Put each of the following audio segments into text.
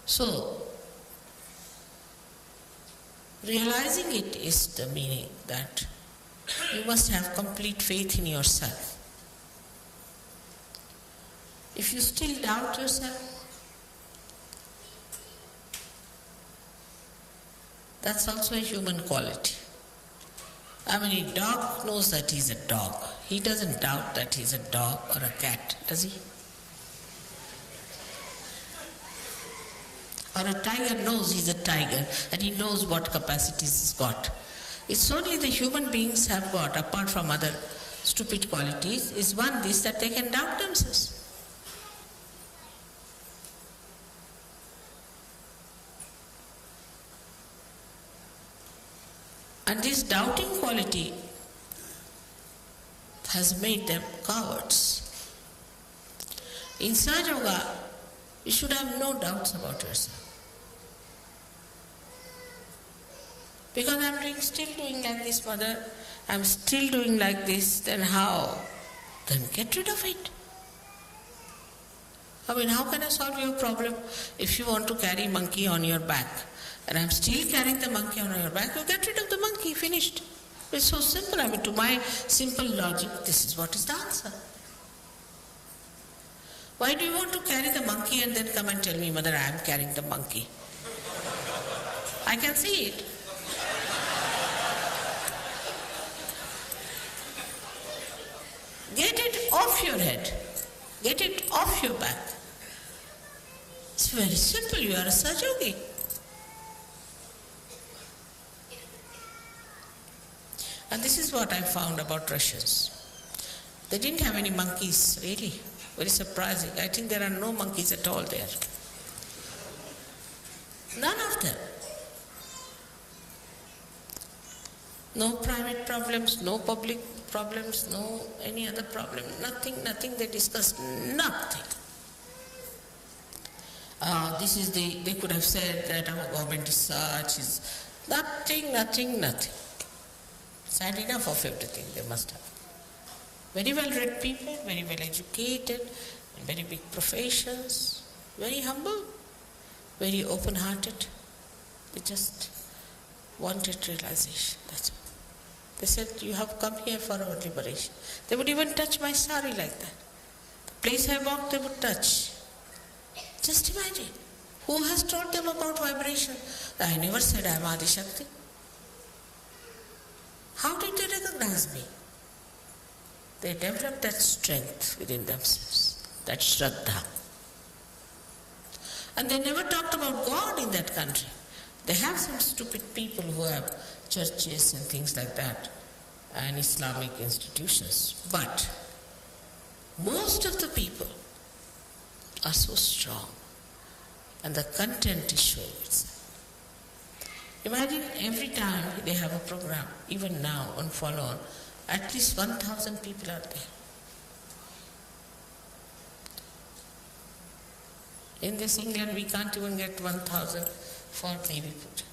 So, realizing it is the meaning that you must have complete faith in yourself. If you still doubt yourself, that's also a human quality. I mean, a dog knows that he's a dog. He doesn't doubt that he's a dog or a cat, does he? Or a tiger knows he's a tiger and he knows what capacities he's got. It's only the human beings have got, apart from other stupid qualities, is one this, that they can doubt themselves. And this doubting quality has made them cowards. In Sahaja Yoga, you should have no doubts about yourself. Because I'm still doing like this, mother, I'm still doing like this, then how? Then get rid of it. I mean, how can I solve your problem if you want to carry monkey on your back? And I'm still carrying the monkey on your back, you get rid of the monkey, finished. It's so simple. I mean, to my simple logic, this is what is the answer. Why do you want to carry the monkey and then come and tell me, mother, I am carrying the monkey? I can see it. Get it off your head. Get it off your back. It's very simple. You are a Sahaja. And this is what I found about Russians. They didn't have any monkeys, really. Very surprising. I think there are no monkeys at all there. None of them. No private problems, no public problems, no any other problem. Nothing they discussed, nothing. They could have said that our government is such, is nothing. Sad enough of everything they must have. Very well read people, very well educated, very big professions, very humble, very open hearted. They just wanted realization, that's all. They said, you have come here for our liberation. They would even touch my sari like that. The place I walked, they would touch. Just imagine. Who has told them about vibration? I never said I am Adi Shakti. How did they recognize me? They developed that strength within themselves, that Shraddha. And they never talked about God in that country. They have some stupid people who have churches and things like that, and Islamic institutions. But most of the people are so strong, and the content is showing itself. Imagine every time they have a program, even now on follow-on, at least 1,000 people are there. In this England, we can't even get 1,000 for Devi Puja.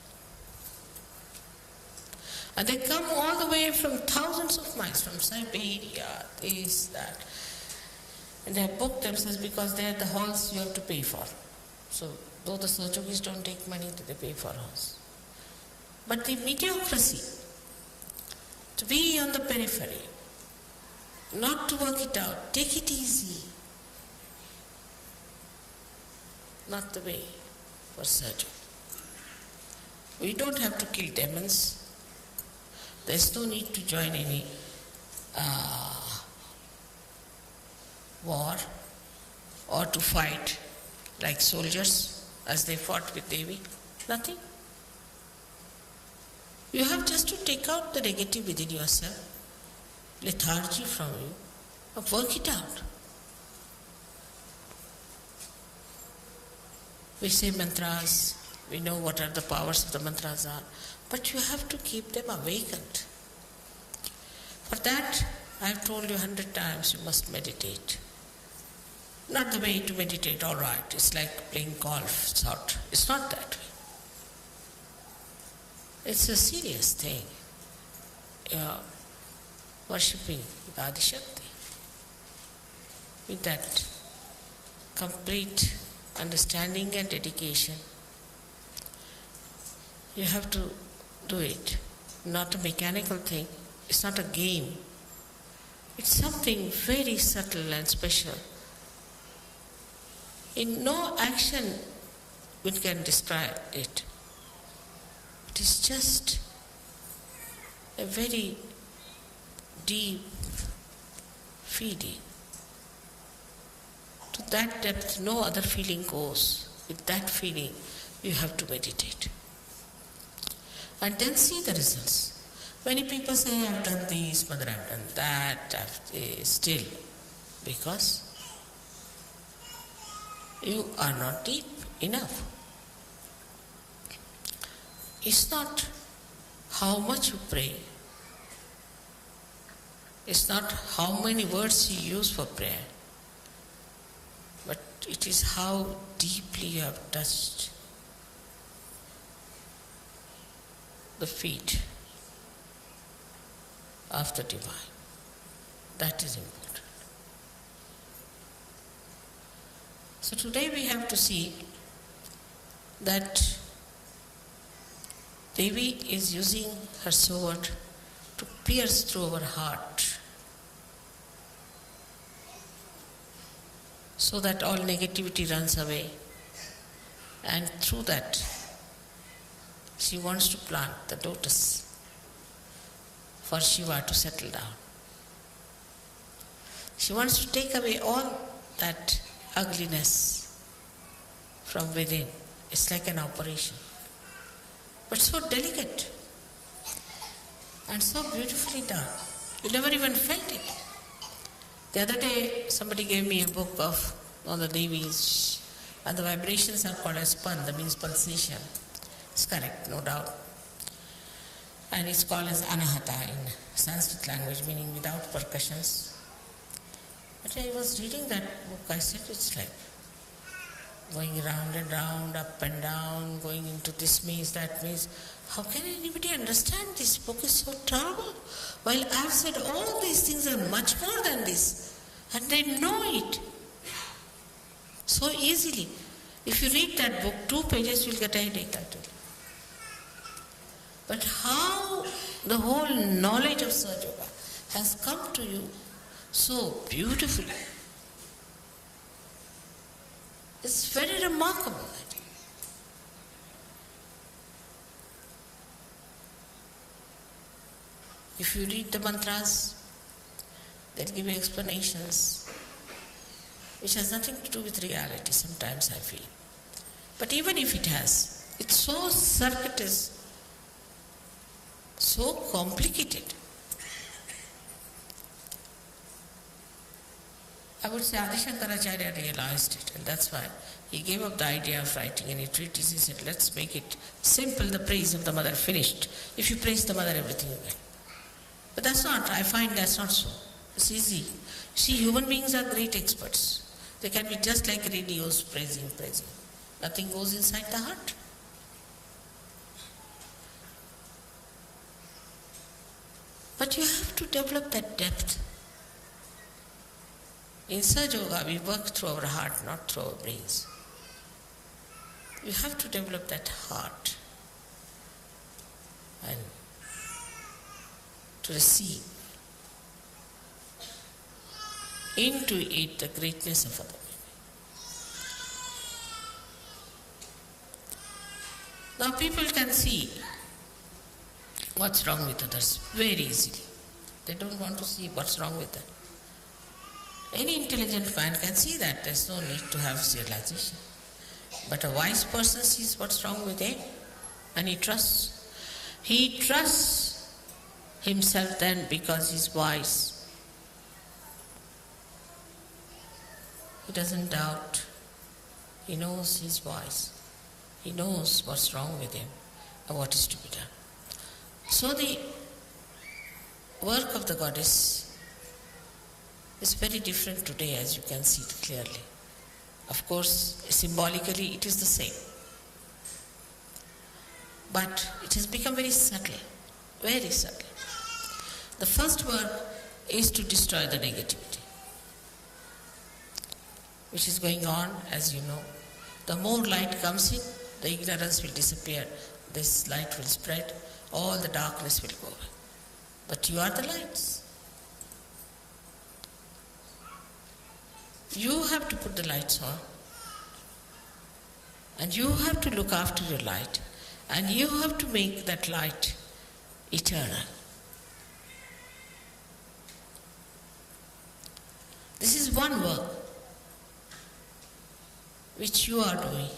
And they come all the way from thousands of miles, from Siberia, this, that. And they have booked themselves because they are the halls you have to pay for. So, though the Sahaja don't take money, they pay for halls. But the mediocrity, to be on the periphery, not to work it out, take it easy, not the way for Sahaja. We don't have to kill demons. There's no need to join any war or to fight like soldiers as they fought with Devi. Nothing. You have just to take out the negative within yourself, lethargy from you, and work it out. We say mantras, we know what are the powers of the mantras are, but you have to keep them awakened. For that, I have told you 100 times, you must meditate. Not the way to meditate, all right, it's like playing golf, sort. It's not that way. It's a serious thing. You're worshipping Adi Shakti with that complete understanding and dedication. You have to do it. Not a mechanical thing. It's not a game. It's something very subtle and special. In no action we can describe it. It is just a very deep feeling. To that depth, no other feeling goes. With that feeling, you have to meditate. And then see the results. Many people say, I've done this, Mother, I've done that, still. Because you are not deep enough. It's not how much you pray. It's not how many words you use for prayer. But it is how deeply you have touched the feet of the divine. That is important. So today we have to see that Devi is using her sword to pierce through our heart so that all negativity runs away, and through that she wants to plant the lotus for Shiva to settle down. She wants to take away all that ugliness from within. It's like an operation, but so delicate and so beautifully done. You never even felt it. The other day somebody gave me a book of all the Devis, and the vibrations are called as pan, that means pulsation. It's correct, no doubt. And it's called as anahata in Sanskrit language, meaning without percussions. But I was reading that book, I said it's like going round and round, up and down, going into this means, that means. How can anybody understand this book is so terrible? While I've said all these things are much more than this, and they know it so easily. If you read that book, 2 pages, you'll get a headache, I tell you. But how the whole knowledge of Sahaja Yoga has come to you so beautifully. It's very remarkable. If you read the mantras, they'll give you explanations which has nothing to do with reality, sometimes I feel. But even if it has, it's so circuitous, so complicated. I would say Adi Shankaracharya realized it, and that's why he gave up the idea of writing any treatise. He said, let's make it simple, the praise of the mother, finished. If you praise the mother, everything you get. But that's not, I find that's not so. It's easy. See, human beings are great experts. They can be just like radios, praising. Nothing goes inside the heart. But you have to develop that depth. In Sahaja Yoga, we work through our heart, not through our brains. You have to develop that heart and to receive into it the greatness of other people. Now people can see what's wrong with others very easily. They don't want to see what's wrong with them. Any intelligent man can see that. There's no need to have realization. But a wise person sees what's wrong with him, and he trusts. He trusts himself then because he's wise. He doesn't doubt. He knows he's wise. He knows what's wrong with him and what is to be done. So the work of the goddess is very different today, as you can see it clearly. Of course, symbolically it is the same. But it has become very subtle, very subtle. The first work is to destroy the negativity, which is going on, as you know. The more light comes in, the ignorance will disappear. This light will spread, all the darkness will go away. But you are the lights. You have to put the lights on. And you have to look after your light. And you have to make that light eternal. This is one work which you are doing.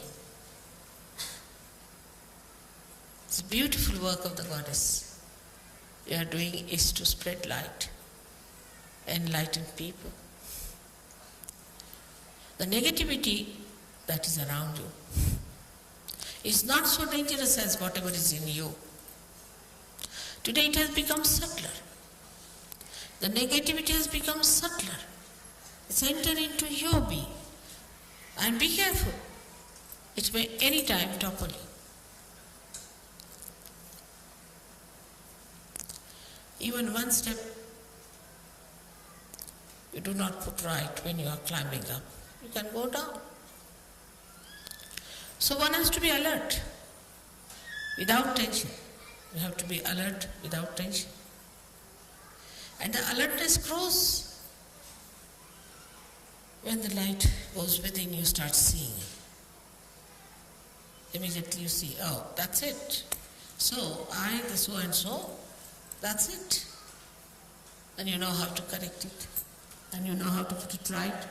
This beautiful work of the Goddess you are doing is to spread light, enlighten people. The negativity that is around you is not so dangerous as whatever is in you. Today it has become subtler. The negativity has become subtler. It's entered into your being. And be careful. It may any time topple you. Even one step you do not put right when you are climbing up, you can go down. So one has to be alert, without tension. You have to be alert without tension. And the alertness grows when the light goes within, you start seeing. Immediately you see, oh, that's it. So I, the so and so, that's it. And you know how to correct it. And you know how to put it right.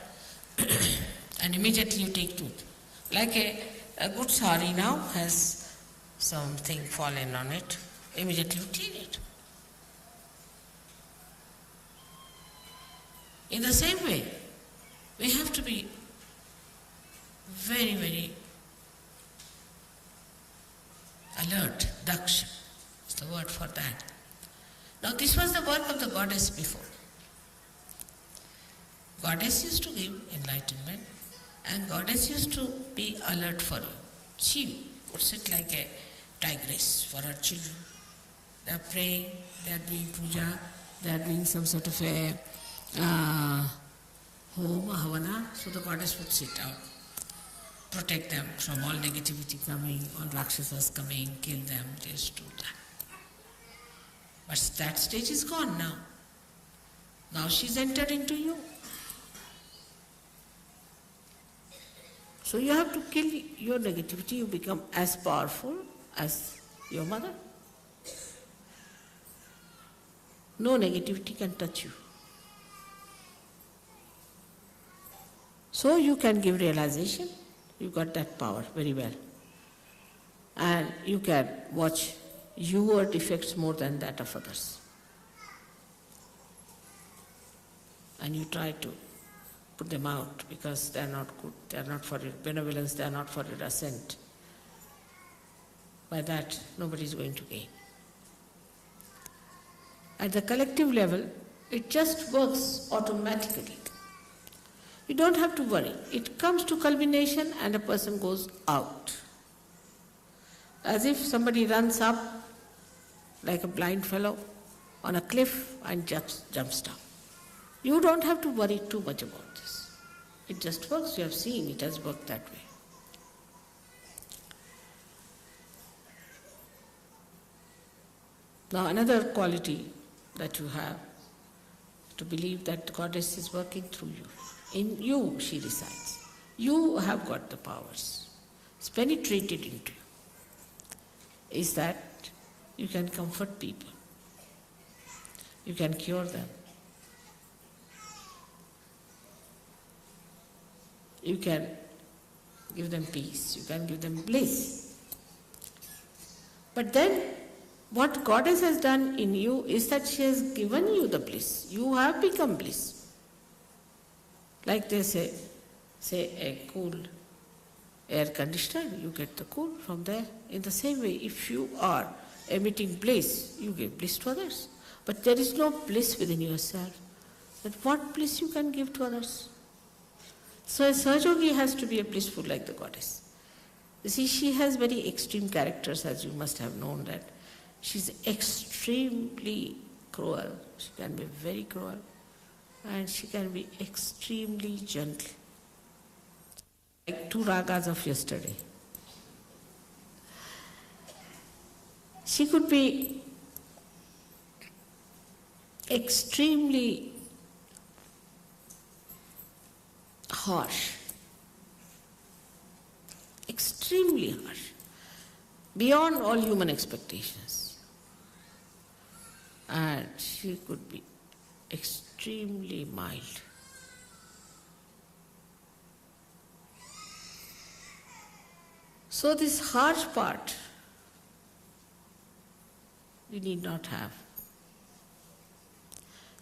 And immediately you take to it. Like a good sari now has something fallen on it. Immediately you clean it. In the same way, we have to be very, very alert. Daksha is the word for that. Now this was the work of the Goddess before. Goddess used to give enlightenment and Goddess used to be alert for you. She would sit like a tigress for her children. They are praying, they are doing puja, they are doing some sort of a home, havana, so the Goddess would sit out, protect them from all negativity coming, all rakshasas coming, kill them, just do that. But that stage is gone now. Now she's entered into you. So you have to kill your negativity, you become as powerful as your mother. No negativity can touch you. So you can give realization, you got that power very well. And you can watch your defects more than that of others. And you try to put them out because they are not good, they are not for your benevolence, they are not for your ascent. By that, nobody is going to gain. At the collective level, it just works automatically. You don't have to worry. It comes to culmination and a person goes out. As if somebody runs up like a blind fellow on a cliff and jumps down. You don't have to worry too much about this. It just works. You have seen it has worked that way. Now another quality that you have, to believe that the Goddess is working through you. In you she resides. You have got the powers. It's penetrated into you. Is that you can comfort people. You can cure them. You can give them peace. You can give them bliss. But then what Goddess has done in you is that she has given you the bliss. You have become bliss. Like they say a cool air conditioner, you get the cool from there. In the same way, if you are emitting bliss, you give bliss to others. But there is no bliss within yourself. But what bliss you can give to others? So a Sahajogi has to be a blissful like the Goddess. You see, she has very extreme characters, as you must have known that. She's extremely cruel. She can be very cruel. And she can be extremely gentle. like two ragas of yesterday. She could be extremely harsh, extremely harsh, beyond all human expectations. And she could be extremely mild. So this harsh part we need not have.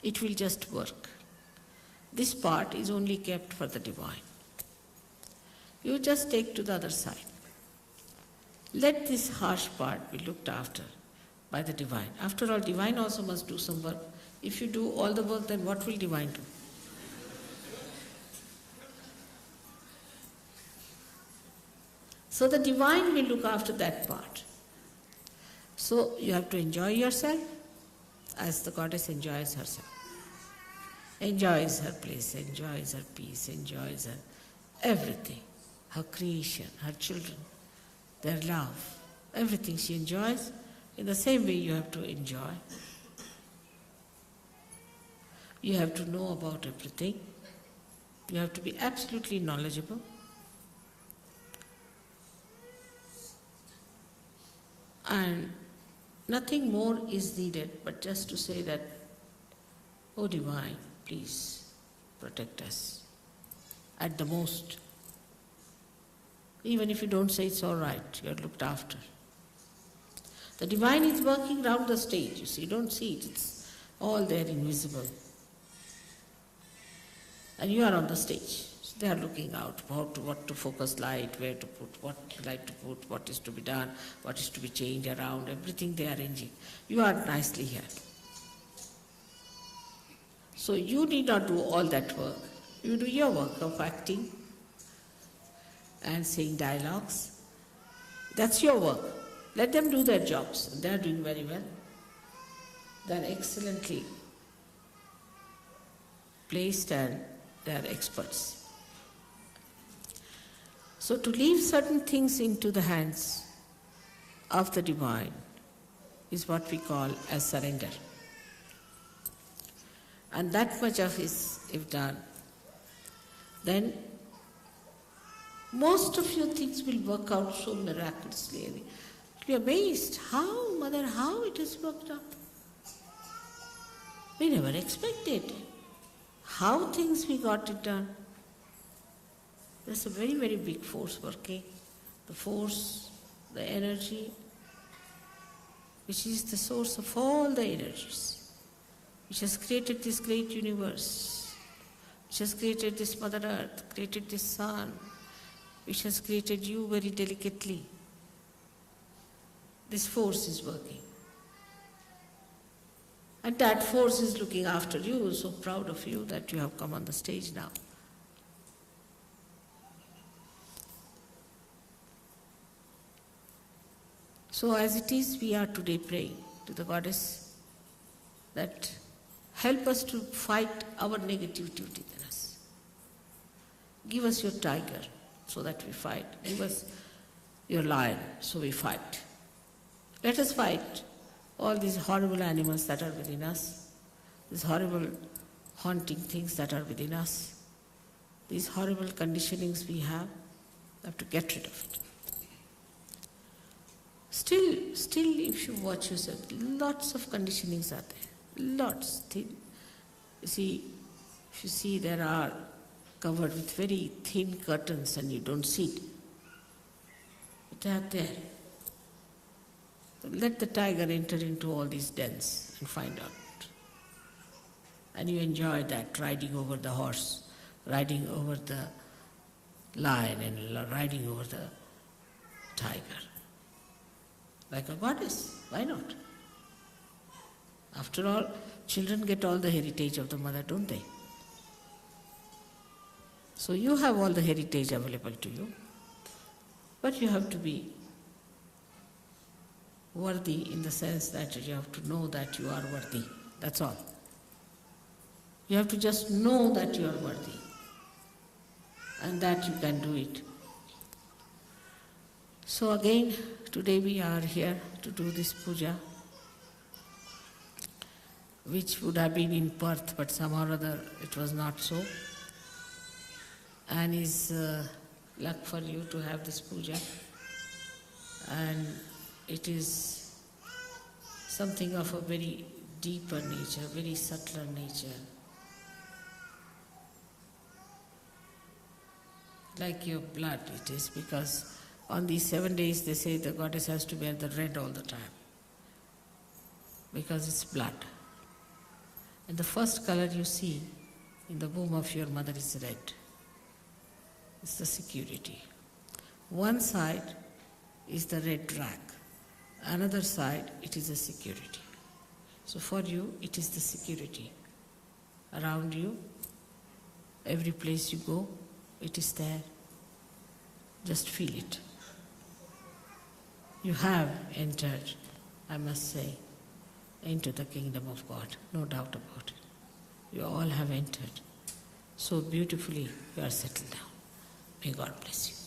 It will just work. This part is only kept for the divine. You just take to the other side. Let this harsh part be looked after by the divine. After all, divine also must do some work. If you do all the work, then what will divine do? So the divine will look after that part. So you have to enjoy yourself as the goddess enjoys herself. Enjoys her place, enjoys her peace, enjoys her everything. Her creation, her children, their love, everything she enjoys. In the same way you have to enjoy. You have to know about everything. You have to be absolutely knowledgeable. And nothing more is needed but just to say that, oh divine, please protect us at the most. Even if you don't say it's all right, you're looked after. The divine is working round the stage, you see, you don't see it, it's all there invisible. And you are on the stage. So they are looking out what to focus light, where to put, what light to put, what is to be done, what is to be changed around, everything they are arranging. You are nicely here. So you need not do all that work. You do your work of acting and saying dialogues. That's your work. Let them do their jobs. They are doing very well. They are excellently placed and they are experts. So to leave certain things into the hands of the divine is what we call as surrender. And that much of is, if done, then most of your things will work out so miraculously. You'll be amazed, how, Mother, how it has worked out. We never expected how things we got it done. There's a very, very big force working. The force, the energy, which is the source of all the energies, which has created this great universe, which has created this Mother Earth, created this sun, which has created you very delicately. This force is working. And that force is looking after you, so proud of you that you have come on the stage now. So as it is, we are today praying to the Goddess that help us to fight our negativity within us. Give us your tiger so that we fight. Give us your lion so we fight. Let us fight all these horrible animals that are within us, these horrible haunting things that are within us, these horrible conditionings we have to get rid of it. Still, if you watch yourself, lots of conditionings are there, lots. You see, if you see there are covered with very thin curtains and you don't see it, they are there. So let the tiger enter into all these dens and find out. And you enjoy that, riding over the horse, riding over the lion and riding over the tiger. Like a goddess, why not? After all, children get all the heritage of the mother, don't they? So you have all the heritage available to you, but you have to be worthy in the sense that you have to know that you are worthy. That's all. You have to just know that you are worthy and that you can do it So again, today we are here to do this puja, which would have been in Perth, but somehow or other it was not so. And is luck for you to have this puja. And it is something of a very deeper nature, very subtler nature. Like your blood it is, because on these 7 days they say the goddess has to wear the red all the time, because it's blood. And the first color you see in the womb of your mother is red. It's the security. One side is the red rag, another side it is the security. So for you it is the security. Around you, every place you go, it is there. Just feel it. You have entered, I must say, into the kingdom of God, no doubt about it. You all have entered. So beautifully you are settled down. May God bless you.